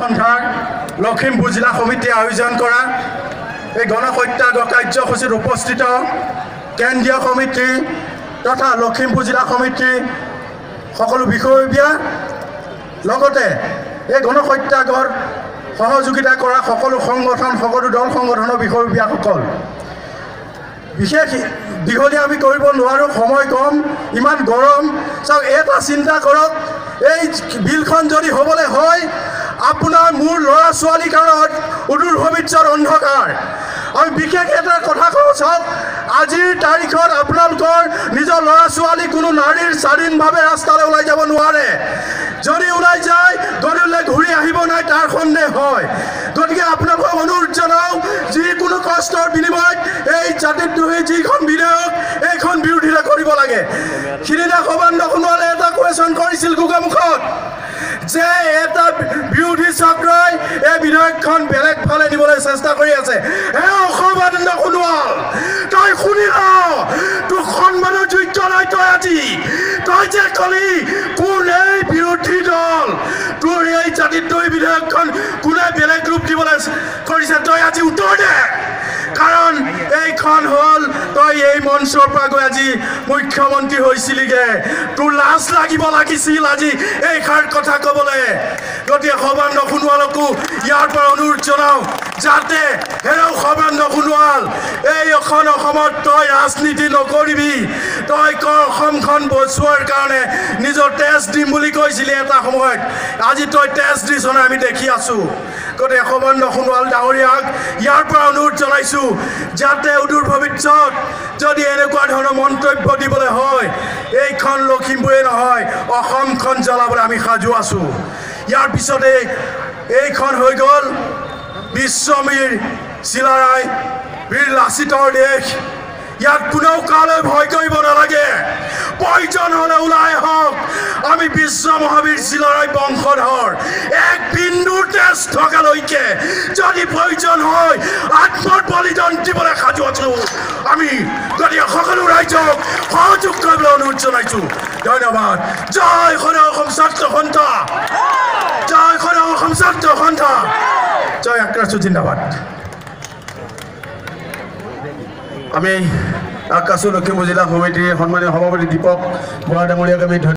সন্থাৰ লখিমপুৰ জিলা সমিতিয়ে আয়োজন কৰা এই গণসত্যাগ্ৰহ কাৰ্যসূচীত উপস্থিত কেন্দ্ৰীয় সমিতি তথা লখিমপুৰ জিলা সমিতি সকলো বিষয়ববীয়া লগতে এই গণসত্যাগ্ৰহৰ সহযোগিতা কৰা সকলো সংগঠন সকলো দল সংগঠনৰ বিষয়ববীয়াসকল বিশেষ দীঘলীয়া আমি কৰিব নোৱাৰোঁ, সময় কম, ইমান গৰম। চাওক, এটা চিন্তা কৰক, এই বিলখন যদি হ'বলৈ হয় আপোনাৰ মোৰ ল'ৰা ছোৱালীৰ কাৰণত উদূৰ ভৱিষ্যত অন্ধকাৰ। আমি বিশেষ এটা কথা কওঁ, চাওক, আজিৰ তাৰিখত আপোনালোকৰ নিজৰ ল'ৰা ছোৱালী কোনো নাৰীৰ স্বাধীনভাৱে ৰাস্তালৈ ওলাই যাব নোৱাৰে। যদি ওলাই যায় গধূলিলৈ ঘূৰি আহিব নাই তাৰ সন্দেহ হয়। গতিকে আপোনালোকক অনুৰোধ জনাওঁ, যিকোনো কষ্টৰ বিনিময়ত এই জাতিদ্ৰোহী যিখন বিধেয়ক এইখন বিৰোধিতা কৰিব লাগে। সিদিনা সৰ্বানন্দ সোণোৱালে এটা কুৱেশ্যন কৰিছিল গোগামুখত যে এটা বিৰোধী চক্ৰই এই বিধেয়কখন বেলেগ ফালে নিবলৈ চেষ্টা কৰি আছে। হে সৰ্বানন্দ সোণোৱাল, তই শুনি ল, তোৰ সন্মানৰ যোগ্য নাই তই আজি। তই যে কলি কোন এই বিৰোধী দল, তোৰ এই জাতিদ্ৰোহী বিধেয়কখন কোনে বেলেগ ৰূপ দিবলৈ কৰিছে, তই আজি উত্তৰ দে। কাৰণ এইখন হ'ল তই এই মঞ্চৰ পৰা গৈ আজি মুখ্যমন্ত্ৰী হৈছিলিগে, তোৰ লাজ লাগিব লাগিছিল আজি এইষাৰ কথা ক'বলৈ। গতিকে সৰ্বানন্দ সোণোৱালকো ইয়াৰ পৰা অনুৰোধ জনাওঁ যাতে হেৰৌ সৰ্বানন্দ সোণোৱাল, এই অসমত তই ৰাজনীতি নকৰিবি। তই অসমখন বচোৱাৰ কাৰণে নিজৰ তেজ দিম বুলি কৈছিলি এটা সময়ত, আজি তই তেজ দিছ নাই আমি দেখি আছোঁ। গতিকে সৰ্বানন্দ সোণোৱাল ডাঙৰীয়াক ইয়াৰ পৰা অনুৰোধ জনাইছোঁ যাতে অদূৰ ভৱিষ্যত যদি এনেকুৱা ধৰণৰ মন্তব্য দিবলৈ হয়, এইখন লখিমপুৰে নহয় অসমখন জ্বলাবলৈ আমি সাজু আছোঁ। ইয়াৰ পিছতে এইখন হৈ গ'ল বিশ্ববীৰ চিলাৰায় বীৰ লাচিতৰ দেশ। ইয়াত কোনেও কালৈ ভয় কৰিব নালাগে, প্ৰয়োজন হ'লে ওলাই আহক। আমি বিশ্ব মহাবীৰ চিলাৰায় বংশধৰ, এক বিন্দুৰ তেজ থকালৈকে যদি প্ৰয়োজন হয় আত্মৰ বলিদান দিবলৈ সাজু আছোঁ আমি। গতিকে সকলো ৰাইজক সহযোগ কৰিবলৈ অনুৰোধ জনাইছোঁ। ধন্যবাদ। জয় সদৌ অসম ছাত্ৰ সন্থা, জয় সদৌ অসম ছাত্ৰ সন্থা, জয় আক্ৰাসু জিন্দাবাদ। আমি আক্ৰাসু লখিমপুৰ জিলা সমিতিৰ সন্মানীয় সভাপতি দীপক বৰা ডাঙৰীয়াক আমি